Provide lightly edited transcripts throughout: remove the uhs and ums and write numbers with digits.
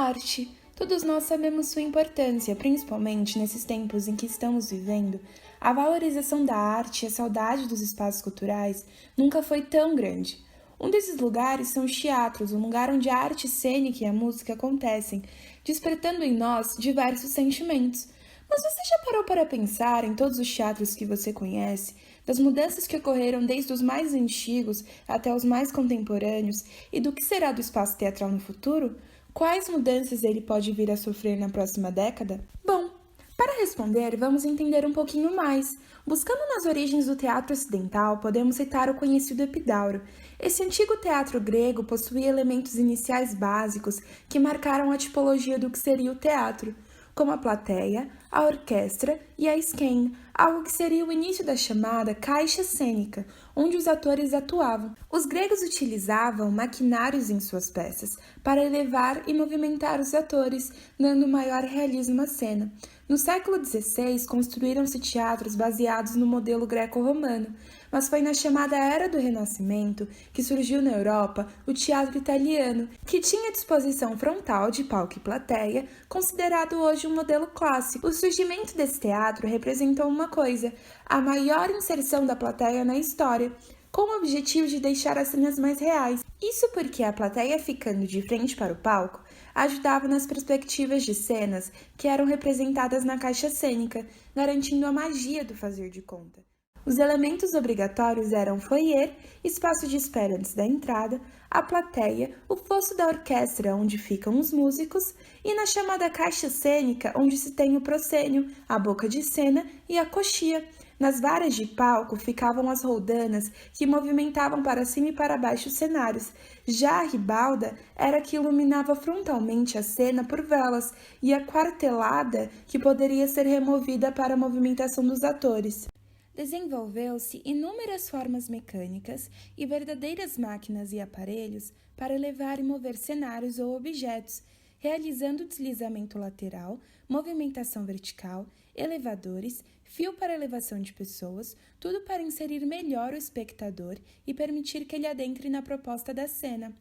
arte. Todos nós sabemos sua importância, principalmente nesses tempos em que estamos vivendo. A valorização da arte e a saudade dos espaços culturais nunca foi tão grande. Um desses lugares são os teatros, um lugar onde a arte cênica e a música acontecem, despertando em nós diversos sentimentos. Mas você já parou para pensar em todos os teatros que você conhece, das mudanças que ocorreram desde os mais antigos até os mais contemporâneos e do que será do espaço teatral no futuro? Quais mudanças ele pode vir a sofrer na próxima década? Bom, para responder, vamos entender um pouquinho mais. Buscando nas origens do teatro ocidental, podemos citar o conhecido Epidauro. Esse antigo teatro grego possuía elementos iniciais básicos que marcaram a tipologia do que seria o teatro, como a plateia, a orquestra e a esquém, algo que seria o início da chamada caixa cênica, onde os atores atuavam. Os gregos utilizavam maquinários em suas peças para elevar e movimentar os atores, dando maior realismo à cena. No século XVI, construíram-se teatros baseados no modelo greco-romano, mas foi na chamada Era do Renascimento que surgiu na Europa o teatro italiano, que tinha disposição frontal de palco e plateia, considerado hoje um modelo clássico. O surgimento desse teatro representou uma coisa: a maior inserção da plateia na história, com o objetivo de deixar as cenas mais reais. Isso porque a plateia, ficando de frente para o palco, ajudava nas perspectivas de cenas que eram representadas na caixa cênica, garantindo a magia do fazer de conta. Os elementos obrigatórios eram o foyer, espaço de espera antes da entrada, a plateia, o fosso da orquestra onde ficam os músicos e na chamada caixa cênica onde se tem o proscênio, a boca de cena e a coxia. Nas varas de palco ficavam as roldanas que movimentavam para cima e para baixo os cenários. Já a ribalda era a que iluminava frontalmente a cena por velas e a quartelada que poderia ser removida para a movimentação dos atores. Desenvolveu-se inúmeras formas mecânicas e verdadeiras máquinas e aparelhos para levar e mover cenários ou objetos, realizando deslizamento lateral, movimentação vertical, elevadores, fio para elevação de pessoas, tudo para inserir melhor o espectador e permitir que ele adentre na proposta da cena.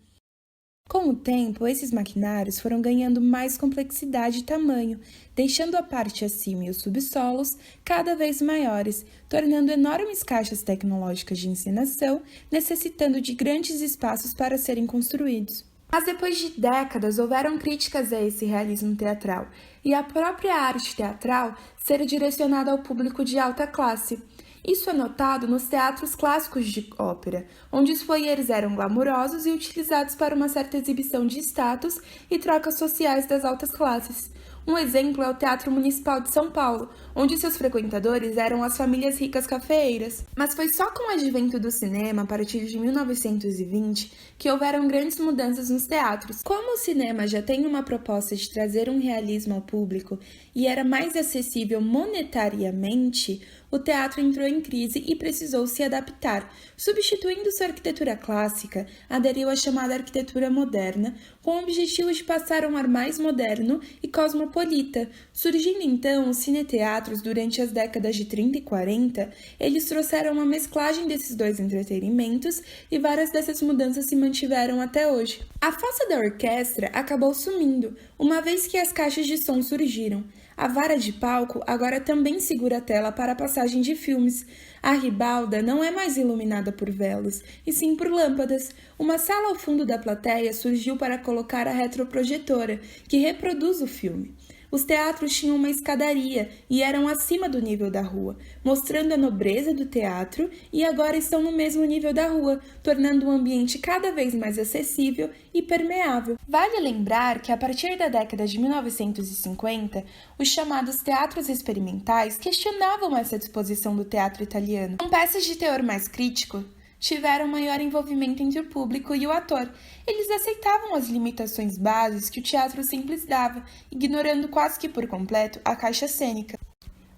Com o tempo, esses maquinários foram ganhando mais complexidade e tamanho, deixando a parte acima e os subsolos cada vez maiores, tornando enormes caixas tecnológicas de encenação, necessitando de grandes espaços para serem construídos. Mas depois de décadas houveram críticas a esse realismo teatral e a própria arte teatral ser direcionada ao público de alta classe. Isso é notado nos teatros clássicos de ópera, onde os foyers eram glamurosos e utilizados para uma certa exibição de status e trocas sociais das altas classes. Um exemplo é o Teatro Municipal de São Paulo, onde seus frequentadores eram as famílias ricas cafeeiras. Mas foi só com o advento do cinema, a partir de 1920, que houveram grandes mudanças nos teatros. Como o cinema já tem uma proposta de trazer um realismo ao público e era mais acessível monetariamente, o teatro entrou em crise e precisou se adaptar. Substituindo sua arquitetura clássica, aderiu à chamada arquitetura moderna, com o objetivo de passar a um ar mais moderno e cosmopolita. Surgindo então os cineteatros durante as décadas de 30 e 40, eles trouxeram uma mesclagem desses dois entretenimentos e várias dessas mudanças se mantiveram até hoje. A fossa da orquestra acabou sumindo, uma vez que as caixas de som surgiram. A vara de palco agora também segura a tela para a passagem de filmes. A ribalda não é mais iluminada por velas, e sim por lâmpadas. Uma sala ao fundo da plateia surgiu para colocar a retroprojetora, que reproduz o filme. Os teatros tinham uma escadaria e eram acima do nível da rua, mostrando a nobreza do teatro, e agora estão no mesmo nível da rua, tornando o ambiente cada vez mais acessível e permeável. Vale lembrar que a partir da década de 1950, os chamados teatros experimentais questionavam essa disposição do teatro italiano. Com peças de teor mais crítico, tiveram maior envolvimento entre o público e o ator. Eles aceitavam as limitações básicas que o teatro simples dava, ignorando quase que por completo a caixa cênica.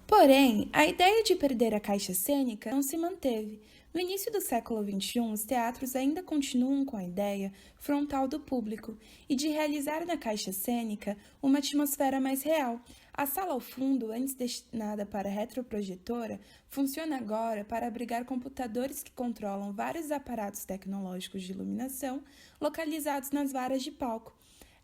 Porém, a ideia de perder a caixa cênica não se manteve. No início do século XXI, os teatros ainda continuam com a ideia frontal do público e de realizar na caixa cênica uma atmosfera mais real. A sala ao fundo, antes destinada para retroprojetora, funciona agora para abrigar computadores que controlam vários aparatos tecnológicos de iluminação localizados nas varas de palco.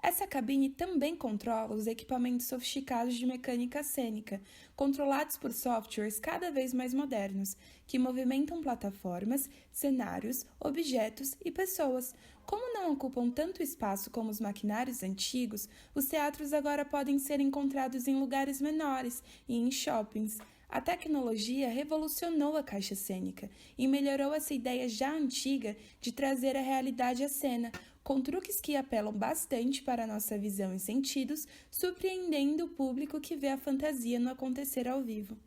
Essa cabine também controla os equipamentos sofisticados de mecânica cênica, controlados por softwares cada vez mais modernos, que movimentam plataformas, cenários, objetos e pessoas. Como não ocupam tanto espaço como os maquinários antigos, os teatros agora podem ser encontrados em lugares menores e em shoppings. A tecnologia revolucionou a caixa cênica e melhorou essa ideia já antiga de trazer a realidade à cena, com truques que apelam bastante para a nossa visão e sentidos, surpreendendo o público que vê a fantasia no acontecer ao vivo.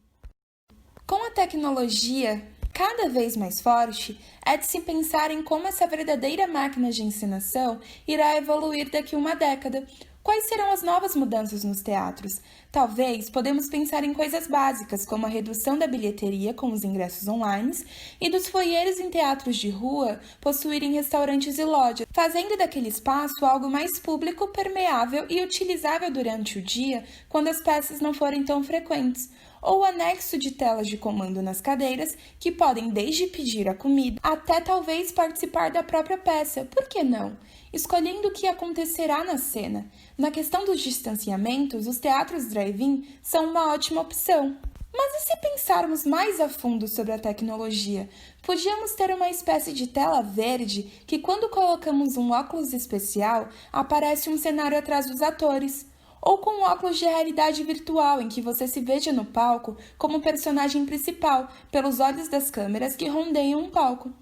Com a tecnologia cada vez mais forte, é de se pensar em como essa verdadeira máquina de encenação irá evoluir daqui a uma década. Quais serão as novas mudanças nos teatros? Talvez podemos pensar em coisas básicas, como a redução da bilheteria com os ingressos online e dos foyeres em teatros de rua possuírem restaurantes e lojas, fazendo daquele espaço algo mais público, permeável e utilizável durante o dia, quando as peças não forem tão frequentes. Ou o anexo de telas de comando nas cadeiras, que podem desde pedir a comida até talvez participar da própria peça. Por que não? Escolhendo o que acontecerá na cena. Na questão dos distanciamentos, os teatros drive-in são uma ótima opção. Mas e se pensarmos mais a fundo sobre a tecnologia? Podíamos ter uma espécie de tela verde que, quando colocamos um óculos especial, aparece um cenário atrás dos atores. Ou com um óculos de realidade virtual, em que você se veja no palco como personagem principal, pelos olhos das câmeras que rondeiam um palco.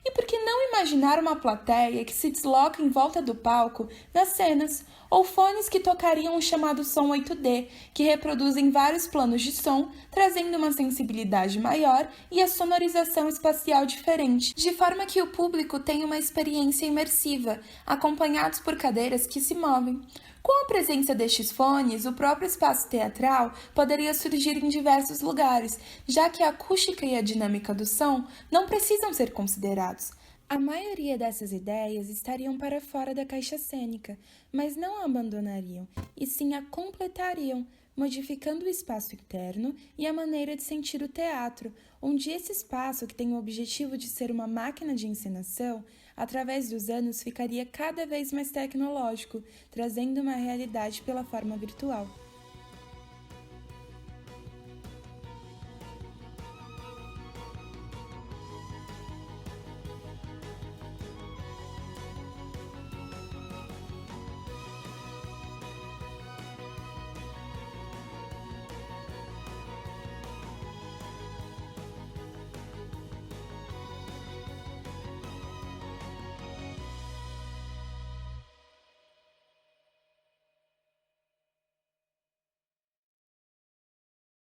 E por que não imaginar uma plateia que se desloca em volta do palco nas cenas, ou fones que tocariam o chamado som 8D, que reproduzem vários planos de som, trazendo uma sensibilidade maior e a sonorização espacial diferente, de forma que o público tenha uma experiência imersiva, acompanhados por cadeiras que se movem. Com a presença destes fones, o próprio espaço teatral poderia surgir em diversos lugares, já que a acústica e a dinâmica do som não precisam ser considerados. A maioria dessas ideias estariam para fora da caixa cênica, mas não a abandonariam, e sim a completariam, modificando o espaço interno e a maneira de sentir o teatro, onde esse espaço, que tem o objetivo de ser uma máquina de encenação, através dos anos ficaria cada vez mais tecnológico, trazendo uma realidade pela forma virtual.